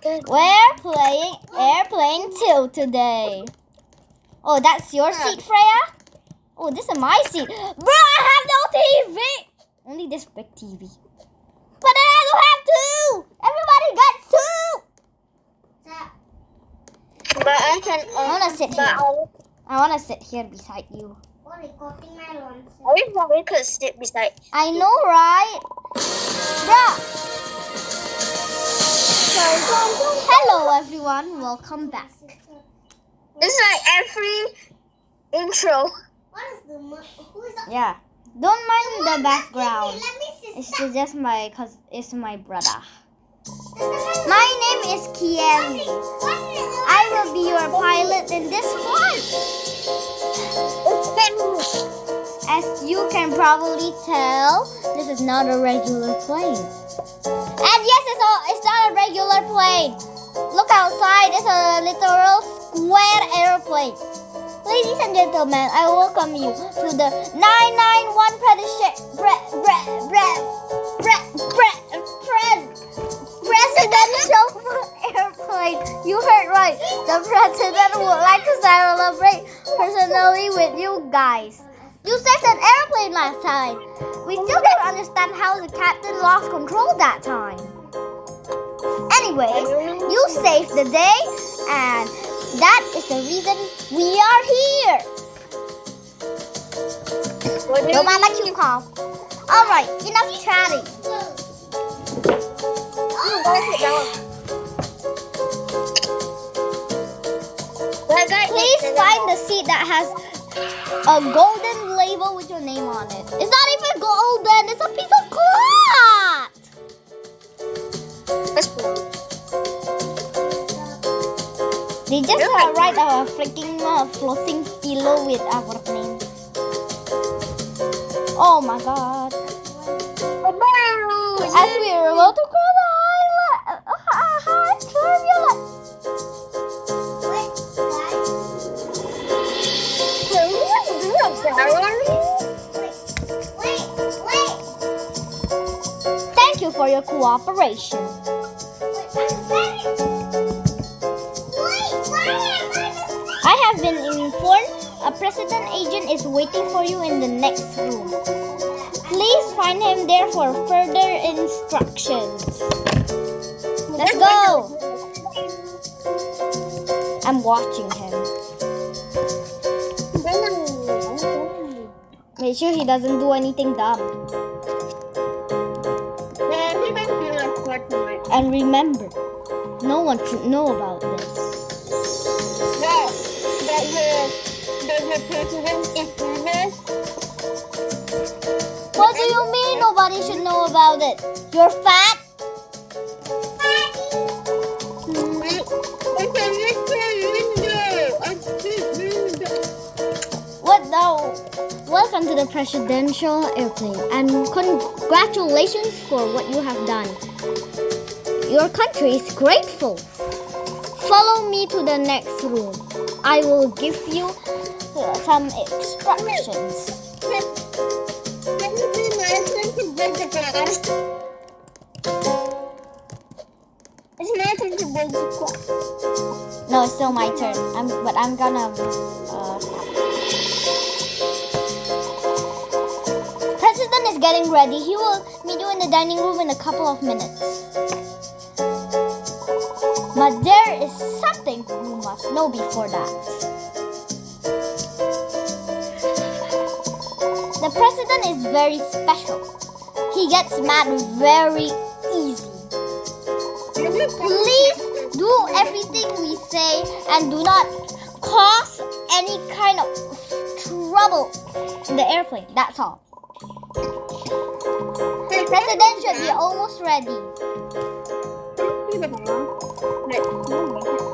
We're playing Airplane 2 today. Oh, that's your seat, Freya? Oh, this is my seat. Bro, I have no TV! Only this big TV. But I don't have two! Everybody got two! But I can. I wanna sit here. I wanna sit here beside you. I wish we could sit beside. I know, right? Bruh! Hello, everyone. Welcome back. It's like every intro. Yeah. Don't mind the background. It's just it's my brother. My name is Kieli. I will be your pilot in this flight. As you can probably tell, this is not a regular plane. And yes, it's not a regular plane. Look outside, it's a literal square airplane. Ladies and gentlemen, I welcome you to the 991 presidential airplane. You heard right. The president would like to celebrate personally with you guys. You saved an airplane last time. We still don't understand how the captain lost control that time. Anyways, you saved the day, and that is the reason we are here. No mama you call. Alright, enough chatting. Please find the seat that has a golden label with your name on it. It's not even golden, it's a piece of cloth. They just write a freaking floating pillow with our name. Oh my god. As we are about to cross the high turbulence. Thank you for your cooperation. I have been informed a president agent is waiting for you in the next room. Please find him there for further instructions. Let's go. I'm watching him. Make sure he doesn't do anything dumb. And remember, no one should know about this. What do you mean nobody should know about it? You're fat? What now? Welcome to the presidential airplane and congratulations for what you have done. Your country is grateful. Follow me to the next room. I will give you some instructions. No, it's still my turn. I'm gonna. President is getting ready. He will meet you in the dining room in a couple of minutes. But there is something you must know before that. The president is very special. He gets mad very easy. Please do everything we say and do not cause any kind of trouble in the airplane. That's all. The president should be almost ready.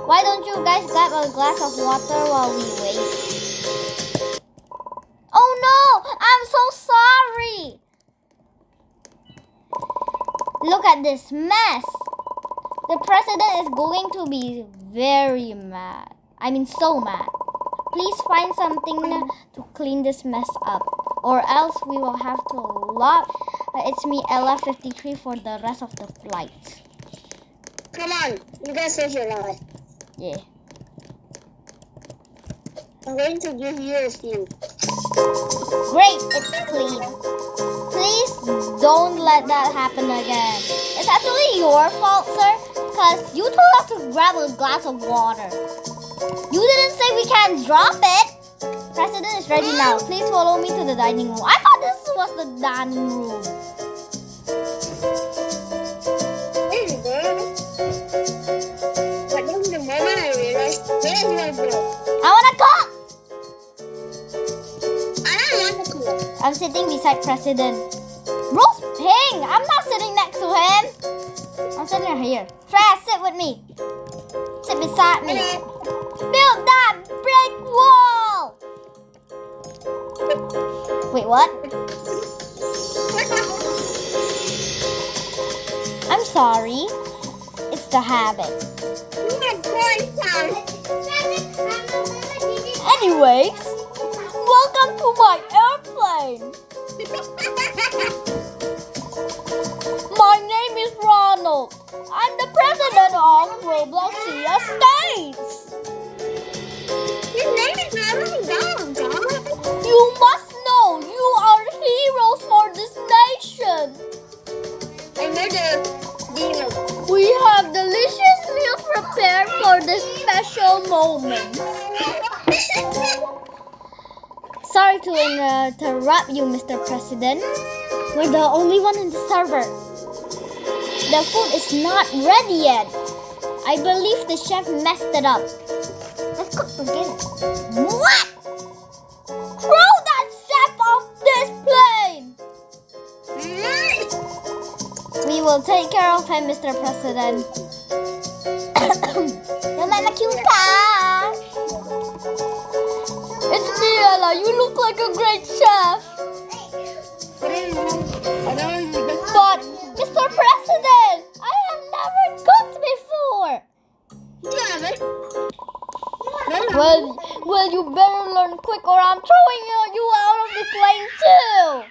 Why don't you guys grab a glass of water while we wait? Oh no! I'm so sorry! Look at this mess! The president is going to be very mad. I mean so mad. Please find something to clean this mess up, or else we will have to lock It's me, Ella 53, for the rest of the flight. Come on, you guys save your life. Yeah. I'm going to give you a few. Great, it's clean. Please don't let that happen again. It's actually your fault, sir, because you told us to grab a glass of water. You didn't say we can't drop it. President is ready now. Please follow me to the dining room. I thought this was the dining room. There you go. But then the moment I realized, where's my book? I want to cook. I don't want to cook. I'm sitting beside President. Bruce Ping! I'm not sitting next to him. I'm sitting here. Freya, sit with me. Sit beside me. Build that brick wall! Wait, what? I'm sorry. It's the habit. Anyways, welcome to my airplane. My name is Ronald. I'm the president of Roblox Sea Estates. His name is Ronald. You must know you are heroes for this nation. I know the deal. We have delicious meal prepared for this special moment. Sorry to interrupt you, Mr. President. We're the only one in the server. The food is not ready yet. I believe the chef messed it up. Let's cook again. What? Throw that chef off this plane! We will take care of him, Mr. President. You're my cutie. It's me, Ella. You look like a great chef. But, Mr. President, I have never cooked before. Well, you better learn quick or I'm throwing you out of the plane too.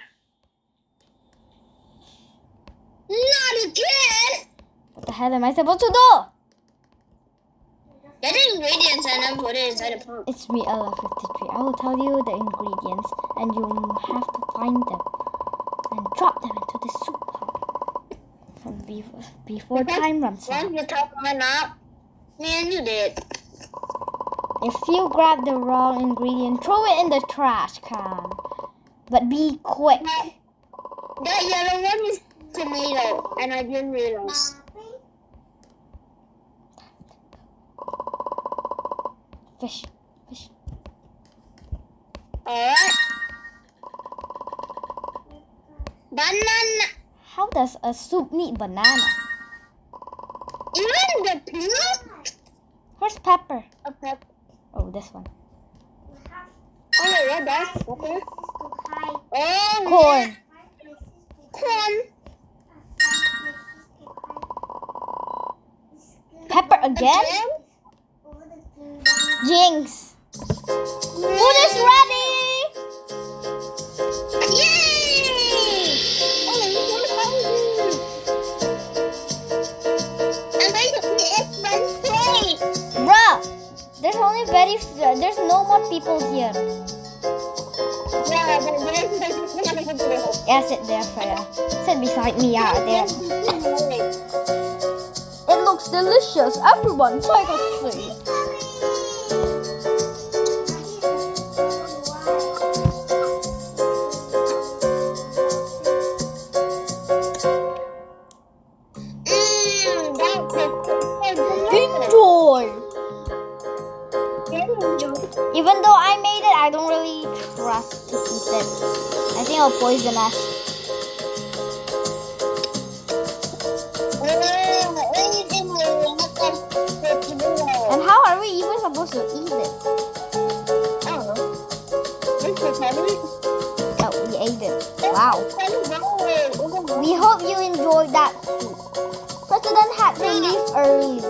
Not again! What the hell am I supposed to do? Get the ingredients and then put it inside the pot. It's me, Ella53. I will tell you the ingredients and you have to find them and drop them into the soup pot from before time runs out. Once you top one up, man, you did. If you grab the wrong ingredient, throw it in the trash can. But be quick. That yellow one is tomato, and I didn't realize. Fish. Alright. Banana. How does a soup need banana? Even the peanut? Where's pepper? A pepper. Oh, this one. Oh, wait, what? That's pepper? Oh, Corn. Corn. Pepper again? Jinx. Food is ready! Yay! Oh, I'm going to eat my plate. Bruh, there's no more people here. Yeah, but Yeah, sit there, Freya. Sit beside me out there. It looks delicious. Everyone, take a seat. Enjoy. Even though I made it, I don't really trust to eat it. I think I'll poison us. And how are we even supposed to eat it? Oh, we ate it. Wow. We hope you enjoyed that soup. President had to leave early.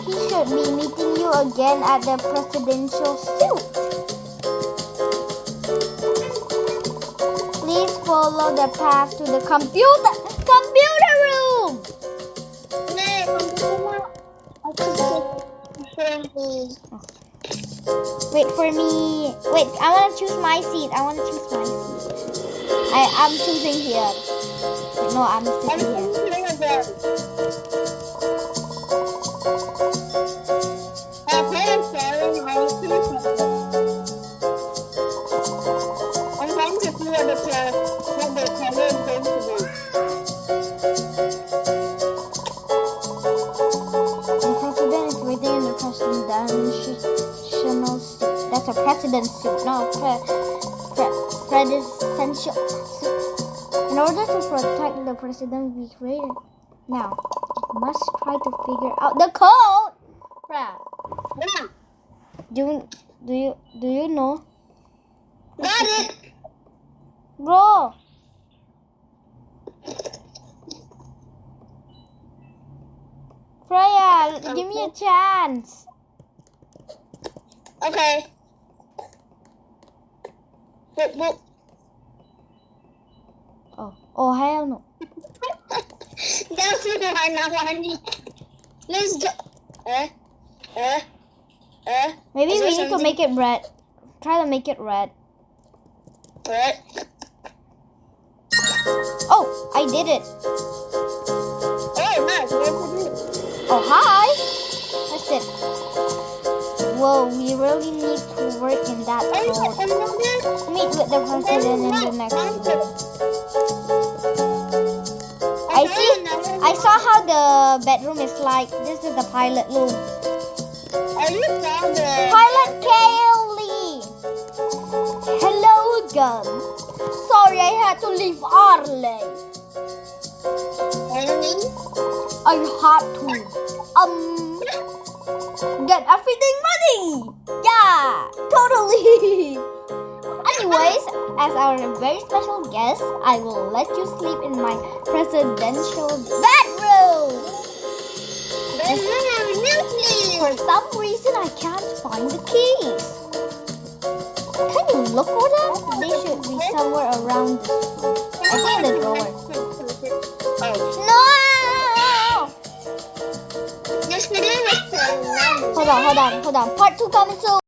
He should be meeting you again at the presidential suite. Please follow the path to the computer room. Wait for me. Wait, I want to choose my seat. I'm choosing here. No, I'm sitting here. I'm going to see what the player is going to do. The president is waiting in the presidential suit. That's a president's suit, not a presidential suit. In order to protect the president, we created. Now, must try to figure out the code. Bruh. Yeah. Do you know? Got it. Bro. Freya, give me a chance. Okay. Boop. Oh hell no. That's it. Let's go. Maybe Is there we need to something- make it red. Try to make it red. What? Oh, I did it. Oh, nice. Oh, hi. That's it. Whoa, we really need to work in that code. Meet with the president in the next video. I saw how the bedroom is like. This is the pilot room. Are you found it? Pilot Kaylee. Hello again. Sorry, I had to leave early. I had to. Get everything ready. Yeah, totally. Anyways, as our very special guest, I will let you sleep in my presidential bedroom. For some reason, I can't find the keys. Can you look for them? They should be somewhere around this room. I think in the drawer. No! This video was Hold on. Part 2 coming soon.